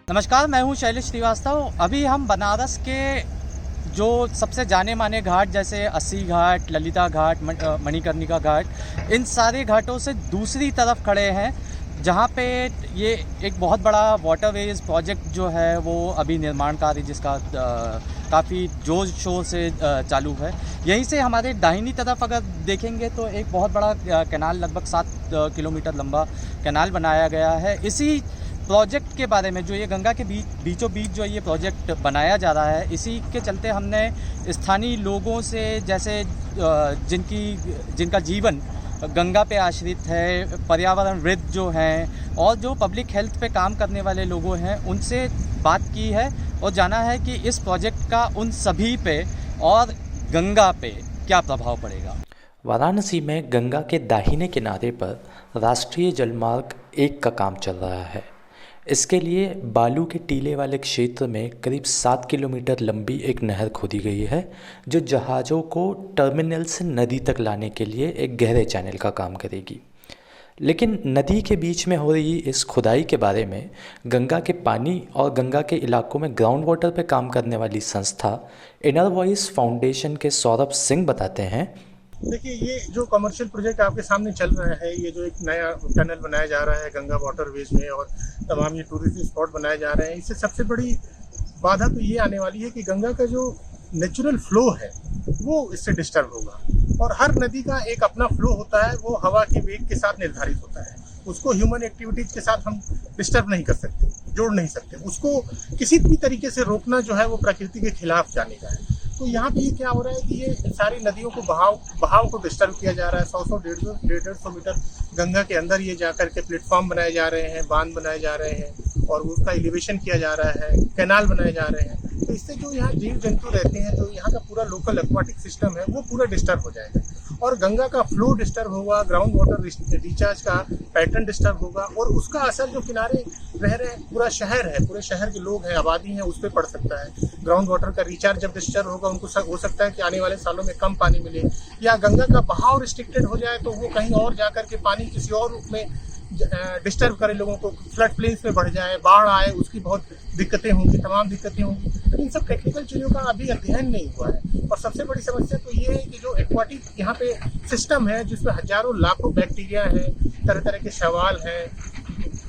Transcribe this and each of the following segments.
नमस्कार, मैं हूँ शैलेश श्रीवास्तव। अभी हम बनारस के जो सबसे जाने माने घाट जैसे अस्सी घाट, ललिता घाट, मणिकर्णिका घाट, इन सारे घाटों से दूसरी तरफ खड़े हैं, जहाँ पे ये एक बहुत बड़ा वाटरवेज प्रोजेक्ट जो है वो अभी निर्माण कार्य जिसका काफ़ी जोर शोर से चालू है। यहीं से हमारे दाहिनी तरफ अगर देखेंगे तो एक बहुत बड़ा कैनाल, लगभग 7 किलोमीटर लंबा कैनाल बनाया गया है। इसी प्रोजेक्ट के बारे में, जो ये गंगा के बीचों बीच जो ये प्रोजेक्ट बनाया जा रहा है, इसी के चलते हमने स्थानीय लोगों से, जैसे जिनका जीवन गंगा पे आश्रित है, पर्यावरणविद जो हैं और जो पब्लिक हेल्थ पे काम करने वाले लोगों हैं, उनसे बात की है और जाना है कि इस प्रोजेक्ट का उन सभी पे और गंगा पे क्या प्रभाव पड़ेगा। वाराणसी में गंगा के दाहिने किनारे पर राष्ट्रीय जलमार्ग 1 का काम चल रहा है। इसके लिए बालू के टीले वाले क्षेत्र में करीब 7 किलोमीटर लंबी एक नहर खोदी गई है, जो जहाज़ों को टर्मिनल से नदी तक लाने के लिए एक गहरे चैनल का काम करेगी। लेकिन नदी के बीच में हो रही इस खुदाई के बारे में गंगा के पानी और गंगा के इलाकों में ग्राउंड वाटर पर काम करने वाली संस्था इनर वॉइस फाउंडेशन के सौरभ सिंह बताते हैं। देखिए, ये जो कमर्शियल प्रोजेक्ट आपके सामने चल रहा है, ये जो एक नया टनल बनाया जा रहा है गंगा वाटरवेज में और तमाम ये टूरिस्ट स्पॉट बनाए जा रहे हैं, इससे सबसे बड़ी बाधा तो ये आने वाली है कि गंगा का जो नेचुरल फ्लो है वो इससे डिस्टर्ब होगा। और हर नदी का एक अपना फ्लो होता है, वो हवा के वेग के साथ निर्धारित होता है। उसको ह्यूमन एक्टिविटीज के साथ हम डिस्टर्ब नहीं कर सकते, जोड़ नहीं सकते। उसको किसी भी तरीके से रोकना जो है वो प्रकृति के खिलाफ जाने का है। तो यहाँ पे ये क्या हो रहा है कि ये सारी नदियों को बहाव को डिस्टर्ब किया जा रहा है। 100 150 मीटर गंगा के अंदर ये जाकर के प्लेटफॉर्म बनाए जा रहे हैं, बांध बनाए जा रहे हैं और उसका एलिवेशन किया जा रहा है, कैनाल बनाए जा रहे हैं। तो इससे जो यहाँ जीव जंतु रहते हैं, जो यहाँ का पूरा लोकल एक्वाटिक सिस्टम है, वो पूरा डिस्टर्ब हो जाएगा और गंगा का फ्लो डिस्टर्ब होगा, ग्राउंड वाटर रिचार्ज का पैटर्न डिस्टर्ब होगा और उसका असर जो किनारे रह रहे पूरा शहर है, पूरे शहर के लोग हैं, आबादी है, उस पर पड़ सकता है। ग्राउंड वाटर का रिचार्ज जब डिस्टर्ब होगा, उनको हो सकता है कि आने वाले सालों में कम पानी मिले, या गंगा का बहाव रिस्ट्रिक्टेड हो जाए तो वो कहीं और जाकर के पानी किसी और रूप में डिस्टर्ब करे लोगों को, फ्लड प्लेन्स में बढ़ जाए, बाढ़ आए, उसकी बहुत दिक्कतें होंगी, तमाम दिक्कतें होंगी। तो इन सब टेक्निकल चीज़ों का अभी अध्ययन नहीं हुआ है। और सबसे बड़ी समस्या तो ये है कि जो एक्वाटिक यहाँ पे सिस्टम है, जिसमें हजारों लाखों बैक्टीरिया हैं, तरह तरह के शैवाल हैं,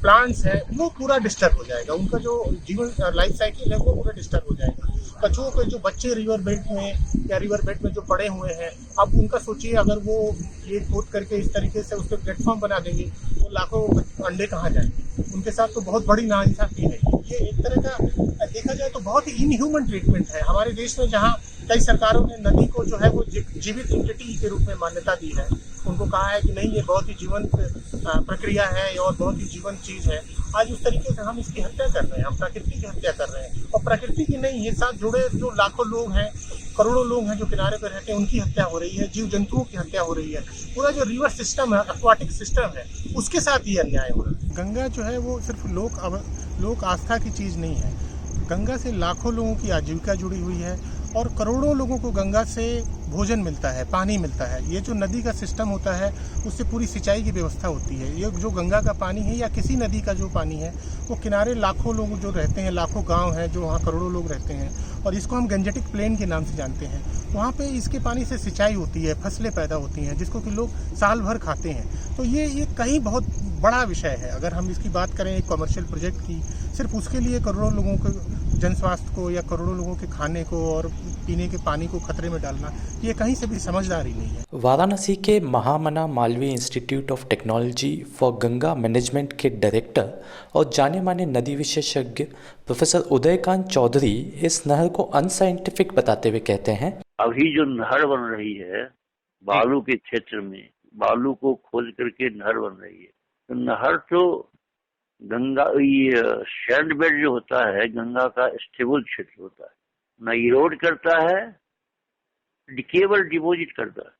प्लांट्स हैं, वो पूरा डिस्टर्ब हो जाएगा। उनका जो जीवन लाइफ साइकिल है वो पूरा डिस्टर्ब हो जाएगा। कछुओं के जो बच्चे रिवर बेड में या रिवर बेड में जो पड़े हुए हैं, अब उनका सोचिए, अगर वो ये खोद करके इस तरीके से उस पर प्लेटफॉर्म बना देंगे तो लाखों अंडे कहाँ जाएंगे। उनके साथ तो बहुत बड़ी नाइंसाफी है। ये एक तरह का देखा जाए तो बहुत ही इनह्यूमन ट्रीटमेंट है हमारे देश में, जहाँ कई सरकारों ने नदी को जो है वो जीवित एंटिटी के रूप में मान्यता दी है। उनको कहा है कि नहीं, ये बहुत ही जीवंत प्रक्रिया है और बहुत ही जीवंत चीज़ है। आज उस तरीके से हम इसकी हत्या कर रहे हैं, हम प्रकृति की हत्या कर रहे हैं। और प्रकृति की नहीं, ये साथ जुड़े जो लाखों लोग हैं, करोड़ों लोग हैं जो किनारे पर रहते हैं, उनकी हत्या हो रही है, जीव जंतुओं की हत्या हो रही है। पूरा जो रिवर सिस्टम है, एक्वाटिक सिस्टम है, उसके साथ ये अन्याय हो रहा है। गंगा जो है वो सिर्फ लोक आस्था की चीज़ नहीं है। गंगा से लाखों लोगों की आजीविका जुड़ी हुई है और करोड़ों लोगों को गंगा से भोजन मिलता है, पानी मिलता है। ये जो नदी का सिस्टम होता है, उससे पूरी सिंचाई की व्यवस्था होती है। ये जो गंगा का पानी है या किसी नदी का जो पानी है, वो किनारे लाखों लोग जो रहते हैं, लाखों गांव हैं जो वहाँ करोड़ों लोग रहते हैं, और इसको हम गंजेटिक प्लेन के नाम से जानते हैं। वहाँ पे इसके पानी से सिंचाई होती है, फसलें पैदा होती हैं, जिसको कि लोग साल भर खाते हैं। तो ये कहीं बहुत बड़ा विषय है। अगर हम इसकी बात करें एक कमर्शियल प्रोजेक्ट की, सिर्फ उसके लिए करोड़ों लोगों को जन स्वास्थ्य को या करोड़ों लोगों के खाने को और पीने के पानी को खतरे में डालना, ये कहीं से भी समझदारी नहीं है। वाराणसी के Mahamana Malaviya institute of technology for Ganga management के डायरेक्टर और जाने माने नदी विशेषज्ञ प्रोफेसर उदयकांत चौधरी इस नहर को अनसाइंटिफिक बताते हुए कहते हैं, अभी जो नहर बन रही है बालू के क्षेत्र में, बालू को खोद करके नहर बन रही है, तो नहर तो गंगा, ये सैंड बेड जो होता है गंगा का स्टेबल क्षेत्र होता है, न इरोड करता है, केवल डिपोजिट करता है।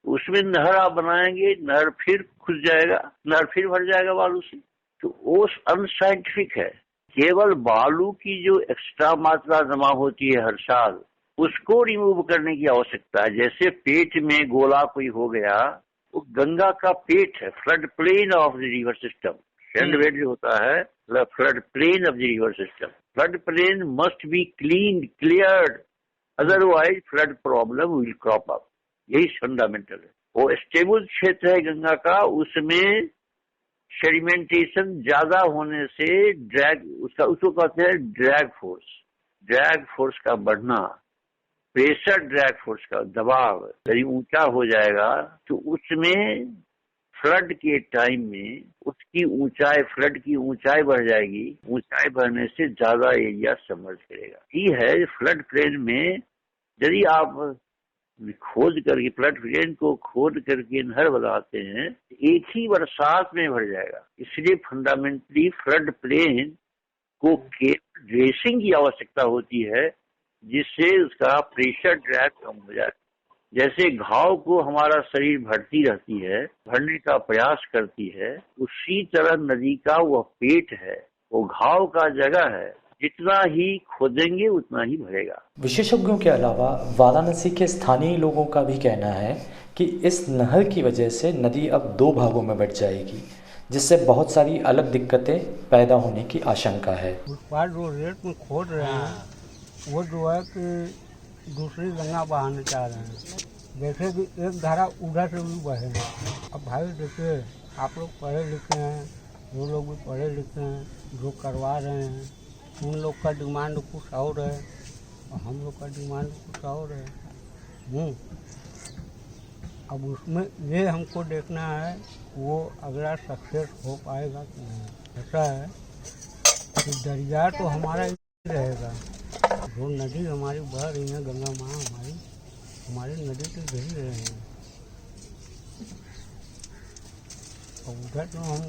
उसमें नहर आप बनाएंगे, नहर फिर खुद जाएगा, नहर फिर भर जाएगा बालू से, तो वो अनसाइंटिफिक है। केवल बालू की जो एक्स्ट्रा मात्रा जमा होती है हर साल, उसको रिमूव करने की आवश्यकता है। जैसे पेट में गोला कोई हो गया, वो गंगा का पेट है, flood plain of the river system, sand bed जो होता है flood plain of the river system, flood plain must be cleared, otherwise flood problem will crop up. यही फंडामेंटल है। वो स्टेबल क्षेत्र है गंगा का, उसमें सेडिमेंटेशन ज्यादा होने से ड्रैग उसको कहते हैं ड्रैग फोर्स का बढ़ना, प्रेशर ड्रैग फोर्स का दबाव यदि ऊंचा हो जाएगा तो उसमें फ्लड के टाइम में उसकी ऊंचाई, फ्लड की ऊंचाई बढ़ जाएगी, ऊंचाई बढ़ने से ज्यादा एरिया सबमर्ज करेगा। ये है फ्लड प्लेन में यदि आप खोद करके फ्लड प्लेन को खोद करके नहर बनाते हैं एक ही बरसात में भर जाएगा। इसलिए फंडामेंटली फ्लड प्लेन को ड्रेसिंग की आवश्यकता होती है जिससे उसका प्रेशर ड्रैग कम हो जाए। जैसे घाव को हमारा शरीर भरती रहती है, भरने का प्रयास करती है, उसी तरह नदी का वह पेट है, वो घाव का जगह है, जितना ही खोदेंगे उतना ही भरेगा। विशेषज्ञों के अलावा वाराणसी के स्थानीय लोगों का भी कहना है कि इस नहर की वजह से नदी अब 2 भागों में बंट जाएगी, जिससे बहुत सारी अलग दिक्कतें पैदा होने की आशंका है। उत्पाद जो रेत में खोद रहे हैं वो जो है कि दूसरी गंगा बहाने चाह रहे हैं, जैसे कि एक धारा उधर से भी बहे। अब भाई देखिए, आप लोग पढ़े लिखे हैं, वो लोग भी पढ़े लिखे हैं, जो करवा रहे हैं उन लोग का डिमांड कुछ और है और हम लोग का डिमांड कुछ और है। अब उसमें ये हमको देखना है वो अगला सक्सेस हो पाएगा कि नहीं। ऐसा है कि दरिया तो हमारा ही रहेगा, जो नदी हमारी बह रही है, गंगा माँ हमारी नदी तो बह रहे हैं, और उधर तो हम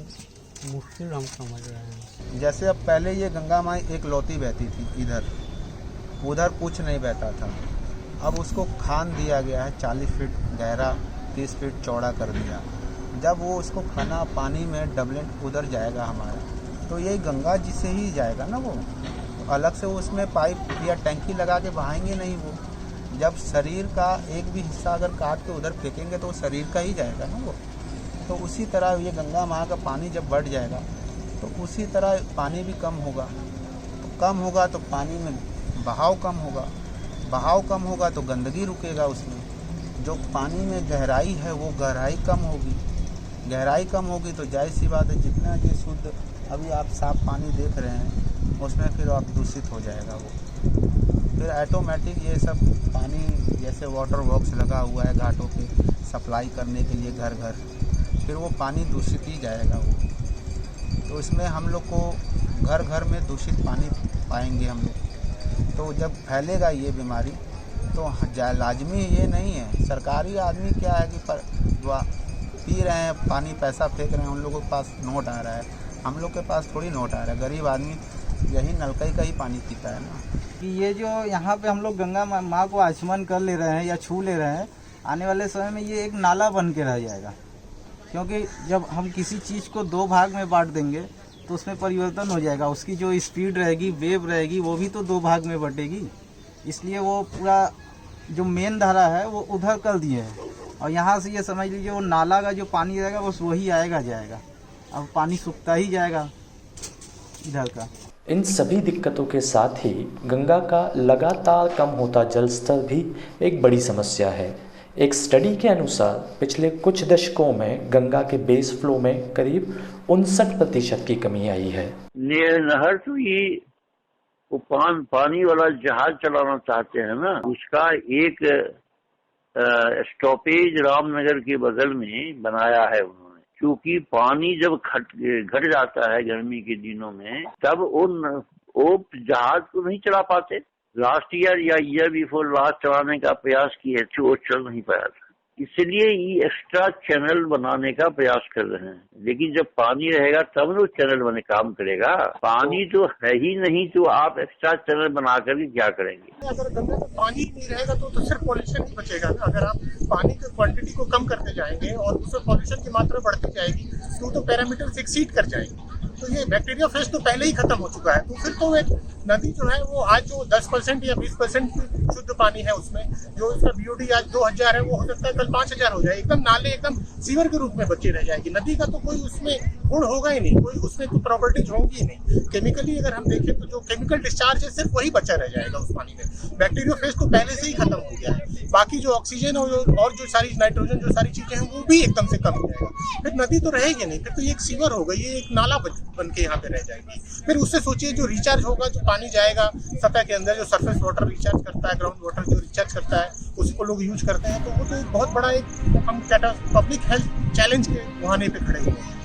मुश्किल हम समझ रहे हैं। जैसे अब पहले ये गंगा माँ एक लौती बहती थी, उधर कुछ नहीं बहता था। अब उसको खान दिया गया है, 40 फीट गहरा 30 फीट चौड़ा कर दिया। जब वो उसको खाना पानी में डबलेंट उधर जाएगा हमारा, तो यही गंगा जी से ही जाएगा ना। वो तो अलग से उसमें पाइप या टैंकी लगा के बहाएंगे नहीं। वो जब शरीर का एक भी हिस्सा अगर काट के उधर फेंकेंगे तो वो शरीर का ही जाएगा ना वो। तो उसी तरह ये गंगा माँ का पानी जब बढ़ जाएगा तो उसी तरह पानी भी कम होगा, तो पानी में बहाव कम होगा तो गंदगी रुकेगा उसमें। जो पानी में गहराई है वो गहराई कम होगी तो जाहिर सी बात है जितना ये शुद्ध अभी आप साफ पानी देख रहे हैं उसमें फिर आप दूषित हो जाएगा वो। फिर ऑटोमेटिक ये सब पानी जैसे वाटर बॉक्स लगा हुआ है घाटों पे सप्लाई करने के लिए घर घर, फिर वो पानी दूषित ही जाएगा वो। तो इसमें हम लोग को घर घर में दूषित पानी पाएंगे हम लोग। तो जब फैलेगा ये बीमारी तो लाजमी ये नहीं है, सरकारी आदमी क्या है कि पी रहे हैं पानी, पैसा फेंक रहे हैं, उन लोगों के पास नोट आ रहा है, हम लोग के पास थोड़ी नोट आ रहा है। गरीब आदमी यही नलका का ही पानी पीता है ना। कि ये जो यहाँ पे हम लोग गंगा माँ को आचमन कर ले रहे हैं या छू ले रहे हैं, आने वाले समय में ये एक नाला बन के रह जाएगा। क्योंकि जब हम किसी चीज़ को 2 भाग में बांट देंगे तो उसमें परिवर्तन हो जाएगा, उसकी जो स्पीड रहेगी, वेव रहेगी, वो भी तो 2 भाग में बटेगी। इसलिए वो पूरा जो मेन धारा है वो उधर कर दिए हैं, और यहाँ से ये समझ लीजिए वो नाला का जो पानी रहेगा बस वही आएगा जाएगा, अब पानी सूखता ही जाएगा इधर का। इन सभी दिक्कतों के साथ ही गंगा का लगातार कम होता जल स्तर भी एक बड़ी समस्या है। एक स्टडी के अनुसार पिछले कुछ दशकों में गंगा के बेस फ्लो में करीब 59% की कमी आई है। नहर तो ये वो पानी वाला जहाज चलाना चाहते हैं ना, उसका एक स्टॉपेज रामनगर के बगल में बनाया है उन्होंने। क्योंकि पानी जब घट जाता है गर्मी के दिनों में, तब वो जहाज को नहीं चला पाते। लास्ट ईयर या ईयर बिफोर लास्ट चलाने का प्रयास किए थे, वो चल नहीं पाया था। इसलिए ये एक्स्ट्रा चैनल बनाने का प्रयास कर रहे हैं। लेकिन जब पानी रहेगा तब वो चैनल बने काम करेगा। पानी तो है ही नहीं तो आप एक्स्ट्रा चैनल बना कर क्या करेंगे। अगर गंगा में पानी नहीं रहेगा तो सिर्फ पॉल्यूशन ही बचेगा ना। अगर आप पानी की क्वांटिटी को कम करते जाएंगे और उसमें पॉल्यूशन की मात्रा बढ़ती जाएगी तो पैरामीटर्स एक्सीड कर जाएंगे। तो ये बैक्टीरिया फेज तो पहले ही खत्म हो चुका है। तो फिर तो एक नदी जो है वो आज जो 10% या 20% शुद्ध पानी है उसमें, जो इसका BOD आज 2000 है, वो हो सकता है कल 5000 हो जाए। एकदम नाले एकदम सीवर के रूप में बची रह जाएगी। नदी का तो कोई उसमें गुण होगा ही नहीं, कोई उसमें कोई प्रॉपर्टीज होंगी ही नहीं। केमिकली अगर हम देखें तो जो केमिकल डिस्चार्ज है सिर्फ वही बचा रह जाएगा उस पानी में। बैक्टीरिया फेज तो पहले से ही खत्म हो गया है। बाकी जो ऑक्सीजन और जो सारी नाइट्रोजन जो सारी चीजें हैं वो भी एकदम से कम हो जाएगा। फिर नदी तो रहेगी नहीं, फिर तो ये एक सीवर होगा, ये एक नाला बन के यहाँ पे रह जाएगी। फिर उससे सोचिए जो रिचार्ज होगा, जो पानी जाएगा सतह के अंदर, जो सरफेस वाटर रिचार्ज करता है, ग्राउंड वाटर जो रिचार्ज करता है, उसको लोग यूज करते हैं, तो वो तो एक बहुत बड़ा एक हम क्या पब्लिक हेल्थ चैलेंज के मुहाने पे खड़े हुए हैं।